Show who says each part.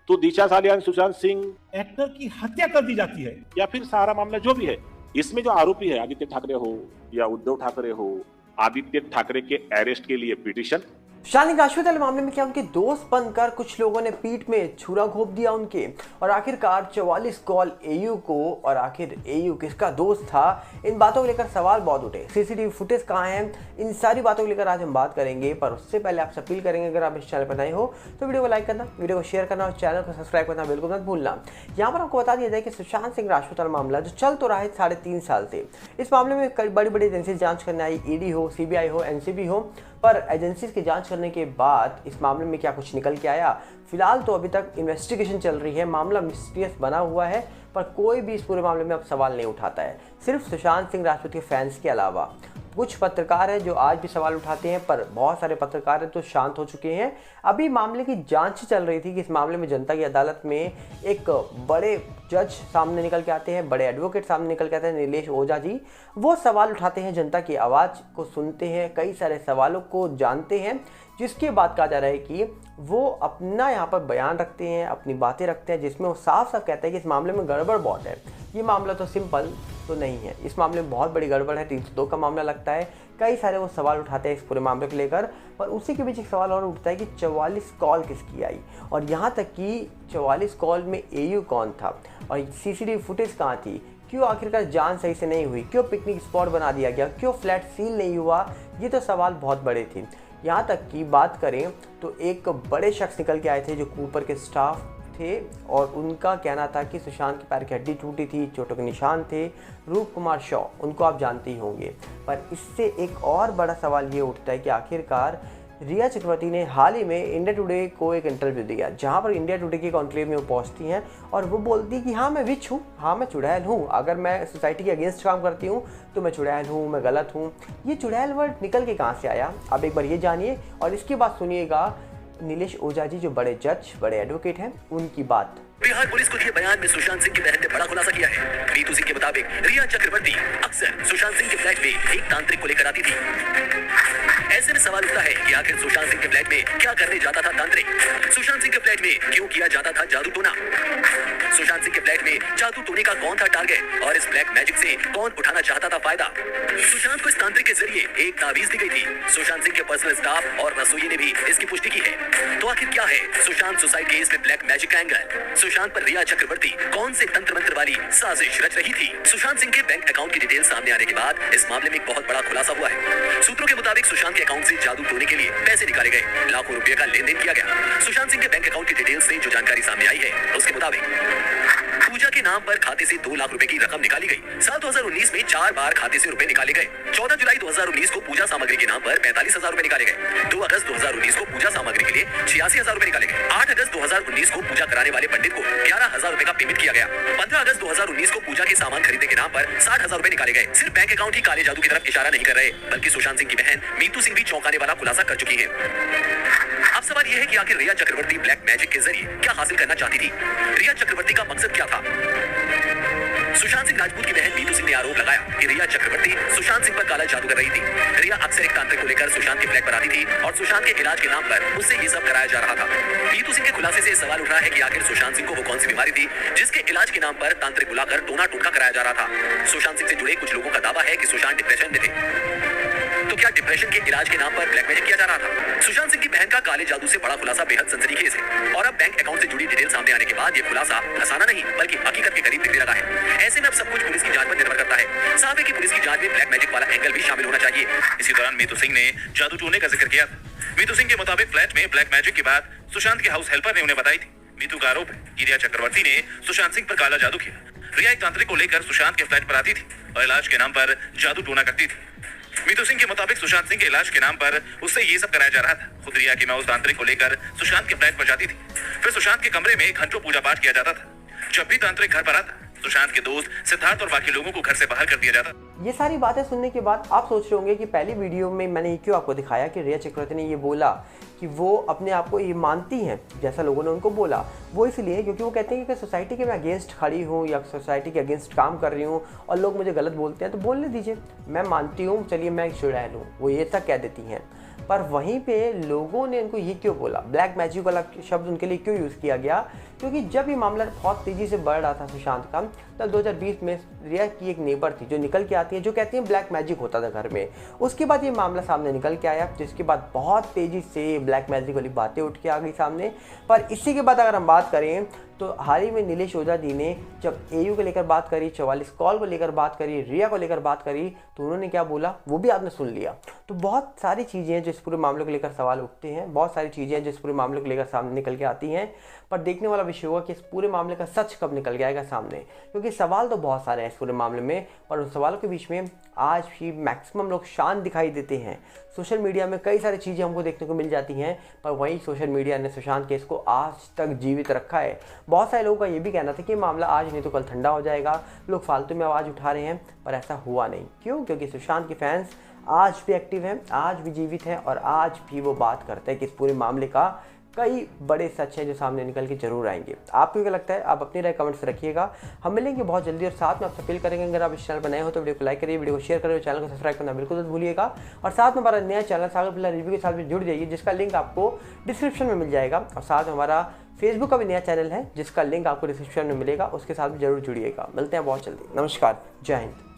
Speaker 1: तो दिशा सालियान, सुशांत सिंह
Speaker 2: एक्टर की हत्या कर दी जाती है।
Speaker 1: या फिर सारा मामला जो भी है, इसमें जो आरोपी है आदित्य ठाकरे हो या उद्धव ठाकरे हो, आदित्य ठाकरे के अरेस्ट के लिए पिटीशन।
Speaker 3: सुशांत सिंह राजपूत वाले मामले में क्या उनके दोस्त बनकर कुछ लोगों ने पीठ में छुरा घोंप दिया उनके, और आखिरकार 44 कॉल एयू को, और आखिर एयू किसका दोस्त था, इन बातों को लेकर सवाल बहुत उठे। सीसीटीवी फुटेज कहाँ है, इन सारी बातों को लेकर आज हम बात करेंगे। पर उससे पहले आपसे अपील करेंगे, अगर आप इस चैनल पर नए हो तो वीडियो को लाइक करना, वीडियो को शेयर करना और चैनल को सब्सक्राइब करना बिल्कुल मत भूलना। यहाँ पर आपको बता दिया जाए कि सुशांत सिंह राजपूत वाला मामला जो चल तो रहा है 3.5 साल से, इस मामले में कई बड़ी बड़ी एजेंसी जांच करने आई, ईडी हो, सीबीआई हो, एनसीबी हो, पर एजेंसीज की जांच करने के बाद इस मामले में क्या कुछ निकल के आया, फिलहाल तो अभी तक इन्वेस्टिगेशन चल रही है, मामला मिस्टीरियस बना हुआ है, पर कोई भी इस पूरे मामले में अब सवाल नहीं उठाता है, सिर्फ सुशांत सिंह राजपूत के फैंस के अलावा। कुछ पत्रकार हैं जो आज भी सवाल उठाते हैं, पर बहुत सारे पत्रकार हैं तो शांत हो चुके हैं। अभी मामले की जांच चल रही थी कि इस मामले में जनता की अदालत में एक बड़े जज सामने निकल के आते हैं, बड़े एडवोकेट सामने निकल के आते हैं, नीलेश ओझा जी। वो सवाल उठाते हैं, जनता की आवाज़ को सुनते हैं, कई सारे सवालों को जानते हैं, जिसके बाद कहा जा रहा है कि वो अपना यहाँ पर बयान रखते हैं, अपनी बातें रखते हैं, जिसमें वो साफ साफ कहते हैं कि इस मामले में गड़बड़ बहुत है, ये मामला तो सिंपल तो नहीं है, इस मामले में बहुत बड़ी गड़बड़ है, 302 का मामला लगता है। कई सारे वो सवाल उठाते हैं इस पूरे मामले को लेकर, पर उसी के बीच एक सवाल और उठता है कि 44 कॉल किसकी आई, और यहाँ तक कि 44 कॉल में एयू कौन था, और सीसीटीवी फुटेज कहाँ थी, क्यों आखिरकार जांच सही से नहीं हुई, क्यों पिकनिक स्पॉट बना दिया गया, क्यों फ्लैट सील नहीं हुआ, ये तो सवाल बहुत बड़े थे। यहाँ तक कि बात करें तो एक बड़े शख्स निकल के आए थे जो कूपर के स्टाफ थे, और उनका कहना था कि सुशांत के पैर की हड्डी टूटी थी, चोटों के निशान थे। रूप कुमार शॉ, उनको आप जानते ही होंगे। पर इससे एक और बड़ा सवाल ये उठता है कि आखिरकार रिया चक्रवर्ती ने हाल ही में इंडिया टुडे को एक इंटरव्यू दिया, जहां पर इंडिया टुडे के कॉन्क्लेव में वो पहुंचती हैं और वो बोलती कि हाँ मैं विच हूँ, हाँ मैं चुड़ैल हूँ, अगर मैं सोसाइटी के अगेंस्ट काम करती हूँ तो मैं चुड़ैल हूँ, मैं गलत हूँ। ये चुड़ैल वर्ड निकल के कहाँ से आया, अब एक बार ये जानिए, और इसके बाद सुनिएगा नीलेश ओझा जी जो बड़े जज, बड़े एडवोकेट हैं, उनकी बात।
Speaker 4: बिहार पुलिस को दिए बयान में सुशांत सिंह की बहन ने बड़ा खुलासा किया है। नीतू सिंह के मुताबिक रिया चक्रवर्ती अक्सर सुशांत सिंह के फ्लैट में एक तांत्रिक को लेकर आती थी। ऐसे में सवाल उठता है कि आखिर सुशांत सिंह के फ्लैट में क्या करने जाता था तांत्रिक? सुशांत सिंह के फ्लैट में क्यों किया जाता था जादू टोना? सुशांत सिंह के फ्लैट में जादू टोने का कौन था टारगेट, और इस ब्लैक मैजिक से कौन उठाना चाहता था फायदा? सुशांत को इस तांत्रिक के जरिए एक ताबीज दी गई थी। सुशांत सिंह के पर्सनल स्टाफ और रसोई ने भी इसकी पुष्टि की है। तो आखिर क्या है सुशांत सुसाइड केस में ब्लैक मैजिक का एंगल? सुशांत पर रिया चक्रवर्ती कौन से तंत्र मंत्र वाली साजिश रच रही थी? सुशांत सिंह के बैंक अकाउंट की डिटेल सामने आने के बाद इस मामले में एक बहुत बड़ा खुलासा हुआ है। सूत्रों के मुताबिक सुशांत के अकाउंट से जादू टोने के लिए पैसे निकाले गए, लाखों रुपए का लेन देन किया गया। सुशांत सिंह के बैंक अकाउंट की डिटेल से जो जानकारी सामने आई है उसके मुताबिक पूजा के नाम पर खाते से 2 लाख रुपए की रकम निकाली गई। साल 2019 में 4 बार खाते से रुपए निकाले गए। 14 जुलाई 2019 को पूजा सामग्री के नाम पर 45,000 रुपए निकाले गए। 2 अगस्त 2019 को पूजा सामग्री के लिए 86,000 रुपए निकाले गए। 8 अगस्त 2019 को पूजा कराने वाले पंडित को 11,000 रुपए का पेमेंट किया गया। 15 अगस्त 2019 को पूजा के सामान खरीदने के नाम पर 60,000 रुपए निकाले गए। सिर्फ बैंक अकाउंट ही काले जादू की तरफ इशारा नहीं कर रहे, बल्कि सुशांत सिंह की बहन नीतू सिंह भी चौंकाने वाला खुलासा कर चुकी है। अब सवाल यह है कि आखिर रिया चक्रवर्ती ब्लैक मैजिक के जरिए क्या हासिल करना चाहती थी? रिया चक्रवर्ती का मकसद क्या था? सुशांत सिंह राजपूत की बहन नीतू सिंह ने आरोप लगाया कि रिया चक्रवर्ती सुशांत सिंह पर काला जादू कर रही थी। रिया अक्सर एक तांत्रिक को लेकर सुशांत के फ्लैट पर आती थी और सुशांत के इलाज के नाम पर उससे ये सब कराया जा रहा था। नीतू सिंह के खुलासे से सवाल उठ रहा है कि आखिर सुशांत सिंह को वो कौन सी बीमारी थी जिसके इलाज के नाम पर तांत्रिक बुलाकर टोना टोटका कराया जा रहा था। सुशांत सिंह से जुड़े कुछ लोगों का दावा है कि सुशांत डिप्रेशन में थे। तो क्या डिप्रेशन के इलाज के नाम पर ब्लैक मैजिक किया जा रहा था? सुशांत सिंह की बहन का काले जादू से बड़ा खुलासा बेहद सनसनीखेज है, और अब बैंक अकाउंट से जुड़ी डिटेल सामने आने के बाद ये खुलासा फसाना नहीं बल्कि हकीकत के करीब दिखने लगा है। ऐसे में अब सब कुछ पुलिस की जांच पर निर्भर करता है। साफ है कि पुलिस की जांच में ब्लैक मैजिक वाला एंगल भी शामिल होना चाहिए। इसी दौरान मीतू सिंह ने जादू टोने का जिक्र किया। मीतू सिंह के मुताबिक फ्लैट में ब्लैक मैजिक की बात सुशांत के हाउस हेल्पर ने उन्हें बताई थी। मीतू का आरोप है कि रिया चक्रवर्ती ने सुशांत सिंह पर काला जादू किया। रिया एक तांत्रिक को लेकर सुशांत के फ्लैट पर आती थी और इलाज के नाम पर जादू टोना करती थी। मीतू सिंह के मुताबिक सुशांत सिंह के इलाज के नाम पर उससे ये सब कराया जा रहा था। खुद रिया की मैं उस तांत्रिक को लेकर सुशांत के फ्लैट पर जाती थी, फिर सुशांत के कमरे में घंटों पूजा पाठ किया जाता था। जब भी तांत्रिक घर पर आता, सुशांत के दोस्त सिद्धार्थ और बाकी लोगों को घर से बाहर कर दिया जाता।
Speaker 3: ये सारी बातें सुनने के बाद आप सोच रहे होंगे कि पहली वीडियो में मैंने क्यों आपको दिखाया कि रिया चक्रवर्ती ने ये बोला कि वो अपने आप को ये मानती हैं, जैसा लोगों ने उनको बोला, वो इसलिए क्योंकि वो कहते हैं कि सोसाइटी के मैं अगेंस्ट खड़ी हूँ या सोसाइटी के अगेंस्ट काम कर रही हूँ और लोग मुझे गलत बोलते हैं तो बोलने दीजिए, मैं मानती हूँ, चलिए मैं चुड़ैल हूँ, वो ये तक कह देती हैं। पर वहीं पे लोगों ने उनको ये क्यों बोला, ब्लैक मैजिक वाला शब्द उनके लिए क्यों यूज़ किया गया, क्योंकि जब ये मामला बहुत तेज़ी से बढ़ रहा था सुशांत का, तब 2020 में रिया की एक नेबर थी जो निकल के आती है, जो कहती है ब्लैक मैजिक होता था घर में। उसके बाद ये मामला सामने निकल के आया, जिसके बाद बहुत तेज़ी से ब्लैक मैजिक वाली बातें उठ के आ गई सामने। पर इसी के बाद अगर हम बात करें तो हाल ही में नीलेश ओझा जी ने जब एयू को लेकर बात करी, 44 कॉल को लेकर बात करी, रिया को लेकर बात करी, तो उन्होंने क्या बोला वो भी आपने सुन लिया। तो बहुत सारी चीज़ें हैं जो इस पूरे मामले को लेकर सवाल उठते हैं, बहुत सारी चीज़ें हैं जो इस पूरे मामले को लेकर सामने निकल के आती हैं। पर देखने वाला विषय होगा कि इस पूरे मामले का सच कब निकल के आएगा सामने, क्योंकि सवाल तो बहुत सारे हैं इस पूरे मामले में, पर उन सवालों के बीच में आज भी मैक्सिमम लोग शांत दिखाई देते हैं। सोशल मीडिया में कई सारी चीज़ें हमको देखने को मिल जाती हैं, पर वहीं सोशल मीडिया ने सुशांत केस को आज तक जीवित रखा है। बहुत सारे लोगों का ये भी कहना था कि मामला आज नहीं तो कल ठंडा हो जाएगा, लोग फालतू में आवाज़ उठा रहे हैं, पर ऐसा हुआ नहीं। क्यों? क्योंकि सुशांत के फैंस आज भी एक्टिव हैं, आज भी जीवित हैं और आज भी वो बात करते हैं कि इस पूरे मामले का कई बड़े सच हैं जो सामने निकल के जरूर आएंगे। आपको क्या लगता है? आप अपनी राय कमेंट्स रखिएगा। हम मिलेंगे बहुत जल्दी और साथ में आपसे अपील करेंगे, अगर आप इस चैनल पर नए हो तो वीडियो को लाइक करिए, वीडियो को शेयर करिए, चैनल को सब्सक्राइब करना बिल्कुल मत भूलिएगा। और साथ में हमारा नया चैनल सागर पिल्ला रिव्यू के साथ भी जुड़ जाइए, जिसका लिंक आपको डिस्क्रिप्शन में मिल जाएगा। और साथ में हमारा फेसबुक का भी नया चैनल है, जिसका लिंक आपको डिस्क्रिप्शन में मिलेगा, उसके साथ भी जरूर जुड़िएगा। मिलते हैं बहुत जल्दी। नमस्कार, जय हिंद।